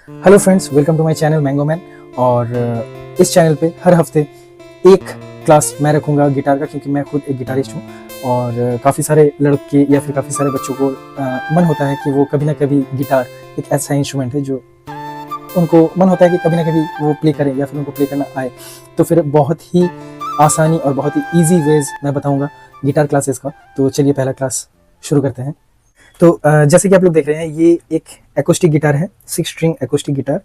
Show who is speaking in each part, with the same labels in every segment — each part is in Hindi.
Speaker 1: Hello friends, welcome to my channel mango man. और इस चैनल पे हर हफ्ते एक क्लास मैं रखूंगा गिटार का, क्योंकि मैं खुद एक गिटारिस्ट हूँ। और काफ़ी सारे लड़के या फिर काफ़ी सारे बच्चों को मन होता है कि वो कभी ना कभी गिटार एक ऐसा इंस्ट्रूमेंट है जो उनको मन होता है कि कभी ना कभी वो प्ले करें या फिर उनको प्ले करना आए। तो फिर बहुत ही आसानी और बहुत ही ईजी वेज मैं बताऊँगा गिटार क्लासेस का। तो चलिए पहला क्लास शुरू करते हैं। तो जैसे कि आप लोग देख रहे हैं, ये एक एकोस्टिक गिटार है, 6 स्ट्रिंग एकोस्टिक गिटार।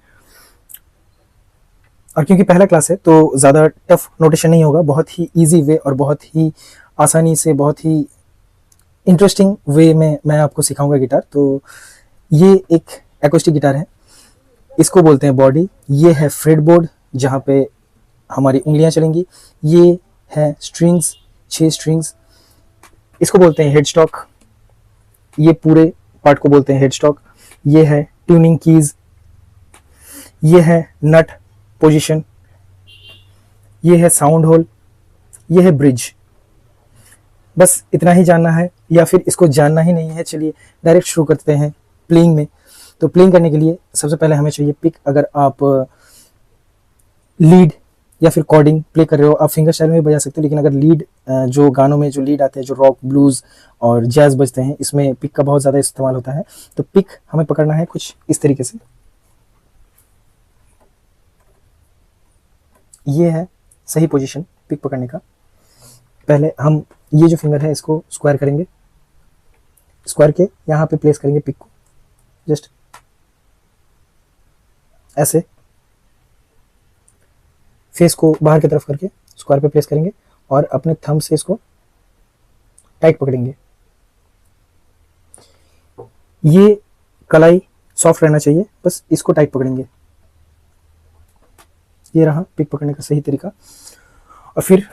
Speaker 1: और क्योंकि पहला क्लास है तो ज़्यादा टफ नोटेशन नहीं होगा, बहुत ही इजी वे और बहुत ही आसानी से, बहुत ही इंटरेस्टिंग वे में मैं आपको सिखाऊंगा गिटार। तो ये एक एकोस्टिक गिटार है, इसको बोलते हैं बॉडी। ये है फ्रेट बोर्ड जहाँ पे हमारी उंगलियां चलेंगी। ये है स्ट्रिंग्स, 6 स्ट्रिंग्स, इसको बोलते हैं हेड स्टॉक। ये पूरे पार्ट को बोलते हैं हेड स्टॉक। ये है ट्यूनिंग कीज, ये है नट पोजीशन, ये है साउंड होल, ये है ब्रिज। बस इतना ही जानना है या फिर इसको जानना ही नहीं है। चलिए डायरेक्ट शुरू करते हैं प्लेइंग में। तो प्लेइंग करने के लिए सबसे पहले हमें चाहिए पिक। अगर आप लीड या फिर कॉर्डिंग प्ले कर रहे हो, आप फिंगर स्टाइल में भी बजा सकते हो, लेकिन अगर लीड जो गानों में जो लीड आते हैं, जो रॉक, ब्लूज और जैज बजते हैं, इसमें पिक का बहुत ज़्यादा इस्तेमाल होता है। तो पिक हमें पकड़ना है कुछ इस तरीके से। ये है सही पोजीशन पिक पकड़ने का। पहले हम ये जो फिंगर है इसको स्क्वायर करेंगे, स्क्वायर के यहाँ पे प्लेस करेंगे पिक को, जस्ट ऐसे फेस को बाहर की तरफ करके स्क्वायर पे प्लेस करेंगे और अपने थंब से इसको टाइट पकड़ेंगे। ये कलाई सॉफ्ट रहना चाहिए, बस इसको टाइट पकड़ेंगे। ये रहा पिक पकड़ने का सही तरीका। और फिर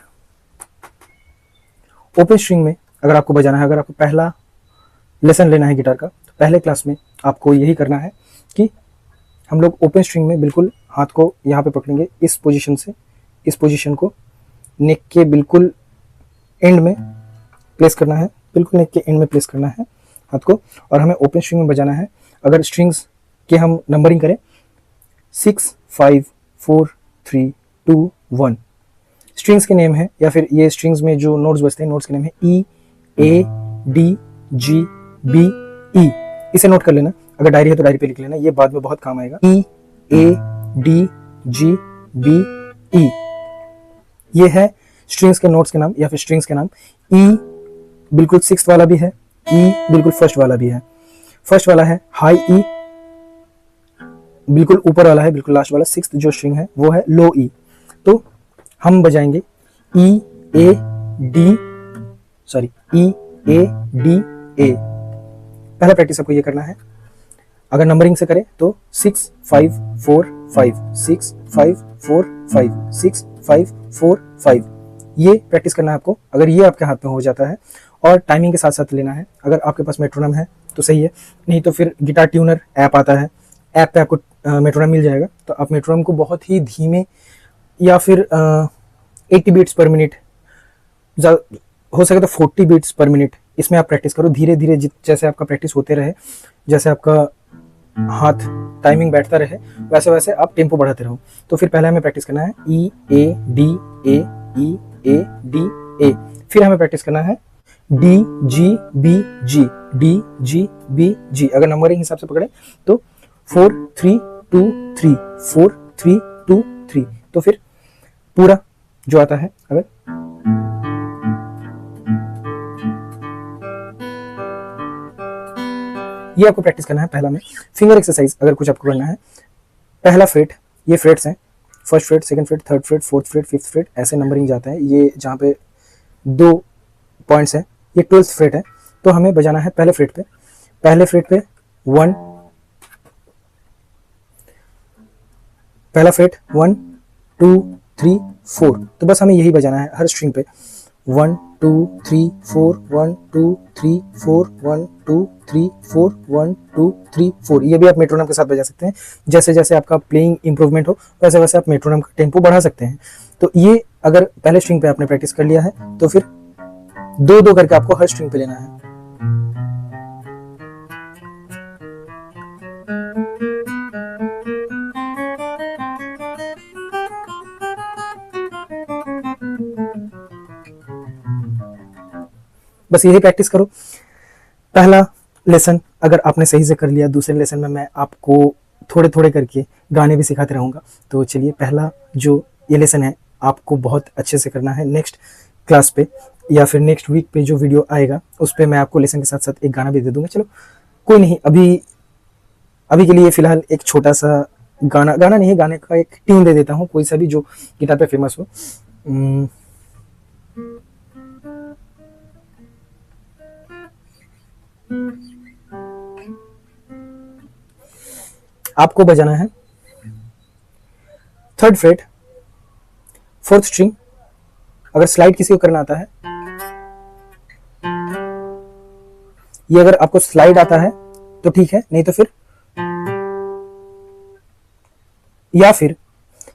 Speaker 1: ओपन स्ट्रिंग में अगर आपको बजाना है, अगर आपको पहला लेसन लेना है गिटार का, तो पहले क्लास में आपको यही करना है कि हम लोग ओपन स्ट्रिंग में बिल्कुल हाथ को यहाँ पे पकड़ेंगे, इस पोजीशन से इस पोजीशन को नेक के बिल्कुल एंड में प्लेस करना है, बिल्कुल नेक के एंड में प्लेस करना है हाथ को। और हमें ओपन स्ट्रिंग में बजाना है। अगर स्ट्रिंग्स के हम नंबरिंग करें 6 5 4 3 2 1, स्ट्रिंग्स के नेम है या फिर ये स्ट्रिंग्स में जो नोट्स बजते हैं, नोट्स के नेम है ई, ए, डी, जी, बी, ई। इसे नोट कर लेना, अगर डायरी है तो डायरी पे लिख लेना, ये बाद में बहुत काम आएगा। ई, ए, डी, जी, बी, ई, ये है स्ट्रिंग्स के नोट्स के नाम या फिर स्ट्रिंग्स के नाम। ई बिल्कुल 6th वाला भी है, ई बिल्कुल फर्स्ट वाला भी है। फर्स्ट वाला है हाई ई, बिल्कुल ऊपर वाला है, बिल्कुल लास्ट वाला 6th जो स्ट्रिंग है वो है लो ई। तो हम बजाएंगे ई, ए, डी, सॉरी ई, ए, डी, ए। पहला प्रैक्टिस आपको ये करना है। अगर नंबरिंग से करें तो 6 5 4 5 6 5 4 5 6 5 4 5, ये प्रैक्टिस करना है आपको। अगर ये आपके हाथ में हो जाता है, और टाइमिंग के साथ साथ लेना है। अगर आपके पास मेट्रोनम है तो सही है, नहीं तो फिर गिटार ट्यूनर ऐप आता है, ऐप पे आपको मेट्रोनम मिल जाएगा। तो आप मेट्रोनम को बहुत ही धीमे या फिर 80 बीट्स पर मिनट, हो सके तो 40 बीट्स पर मिनट, इसमें आप प्रैक्टिस करो धीरे धीरे। जैसे आपका प्रैक्टिस होते रहे, जैसे आपका हाथ टाइमिंग बैठता रहे, वैसे वैसे आप टेम्पो बढ़ाते रहो। तो फिर पहले हमें प्रैक्टिस करना है ई, ए, डी, ए, ई, ए, डी, ए। फिर हमें प्रैक्टिस करना है डी, जी, बी, जी, डी, जी, बी, जी। अगर नंबरिंग हिसाब से पकड़े तो 4 3 2 3 4 3 2 3। तो फिर पूरा जो आता है, अगर ये आपको प्रैक्टिस करना है पहला में। फिंगर एक्सरसाइज अगर कुछ आपको करना है, पहला फ्रेट, ये फ्रेट्स हैं, first freight, second freight, third freight, fourth freight, fifth freight, ऐसे नंबरिंग जाता है। ये जहाँ पे 2 पॉइंट्स हैं, ये 12th फ्रेट है। तो हमें बजाना है पहले फ्रेट पे, पहले फ्रेट पे 1, पहला फ्रेट 1 2 3 4। तो बस हमें यही बजाना है हर स्ट्रिंग पे, 1 2 3 4 1 2 3 4 1 2 3 4 1 2 3 4। ये भी आप मेट्रोनम के साथ बजा सकते हैं। जैसे जैसे आपका प्लेइंग इंप्रूवमेंट हो, वैसे वैसे आप मेट्रोनम का टेम्पो बढ़ा सकते हैं। तो ये अगर पहले स्ट्रिंग पे आपने प्रैक्टिस कर लिया है, तो फिर 2-2 करके आपको हर स्ट्रिंग पे लेना है। बस यही प्रैक्टिस करो। पहला लेसन अगर आपने सही से कर लिया, दूसरे लेसन में मैं आपको थोड़े थोड़े करके गाने भी सिखाते रहूँगा। तो चलिए, पहला जो ये लेसन है आपको बहुत अच्छे से करना है। नेक्स्ट क्लास पे या फिर नेक्स्ट वीक पे जो वीडियो आएगा उस पर मैं आपको लेसन के साथ साथ एक गाना भी दे दूंगा। चलो कोई नहीं, अभी के लिए फिलहाल एक छोटा सा गाना नहीं, गाने का एक ट्यून दे देता हूँ, कोई सा भी जो गिटार पे फेमस हो। आपको बजाना है 3rd फ्रेट 4th स्ट्रिंग। अगर स्लाइड किसी को करना आता है, ये अगर आपको स्लाइड आता है तो ठीक है, नहीं तो फिर या फिर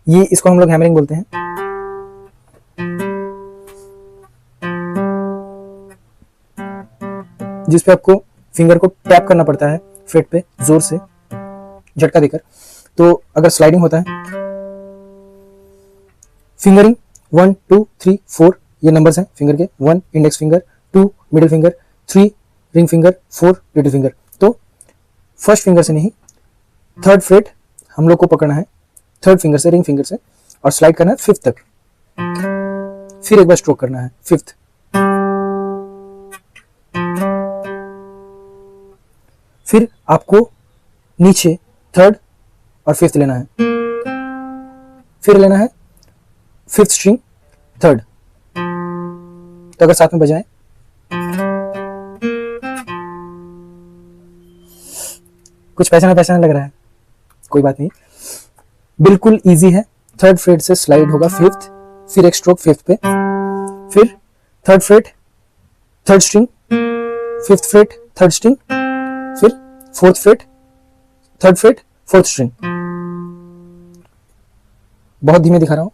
Speaker 1: ये, इसको हम लोग हैमरिंग बोलते हैं। जिस पे आपको फिंगर को टैप करना पड़ता है फ्रेट पे जोर से झटका देकर। तो अगर स्लाइडिंग होता है, फिंगरिंग 1 2 3 4 ये नंबर्स हैं फिंगर के। 1 index finger, 2 middle finger, 3 ring finger, 4 little finger. तो फर्स्ट फिंगर से नहीं, 3rd फ्रेट हम लोग को पकड़ना है 3rd फिंगर से, रिंग फिंगर से, और स्लाइड करना है 5th तक। फिर एक बार स्ट्रोक करना है 5th। फिर आपको नीचे 3rd और 5th लेना है, फिर लेना है 5th स्ट्रिंग 3rd। तो अगर साथ में बजाएं, कुछ पहचाना लग रहा है, कोई बात नहीं, बिल्कुल इजी है। 3rd फ्रेट से स्लाइड होगा 5th, फिर एक स्ट्रोक 5th पे, फिर 3rd freight 3rd string, 5th freight 3rd string, फिर 4th freight 3rd freight 4th string. बहुत धीमे दिखा रहा हूं।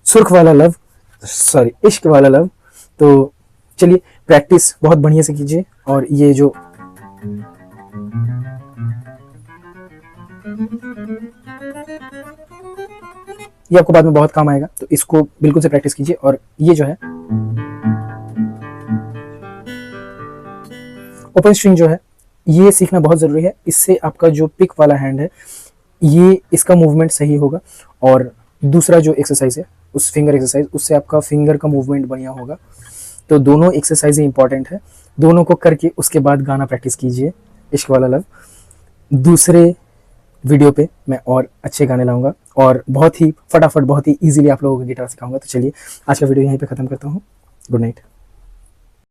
Speaker 1: सुर्ख वाला लव, सॉरी इश्क वाला लव। तो चलिए प्रैक्टिस बहुत बढ़िया से कीजिए, और ये जो ये आपको बाद में बहुत काम आएगा, तो इसको बिल्कुल से प्रैक्टिस कीजिए। और ये जो है ओपन स्ट्रिंग जो है, ये सीखना बहुत ज़रूरी है। इससे आपका जो पिक वाला हैंड है, ये इसका मूवमेंट सही होगा। और दूसरा जो एक्सरसाइज है, उस फिंगर एक्सरसाइज, उससे आपका फिंगर का मूवमेंट बढ़िया होगा। तो दोनों एक्सरसाइज इंपॉर्टेंट है, दोनों को करके उसके बाद गाना प्रैक्टिस कीजिए इश्क वाला लव। दूसरे वीडियो पे मैं और अच्छे गाने लाऊंगा और बहुत ही फटाफट, बहुत ही इजीली आप लोगों को गिटार सिखाऊंगा। तो चलिए आज का वीडियो यहीं पे ख़त्म करता हूँ। Good night.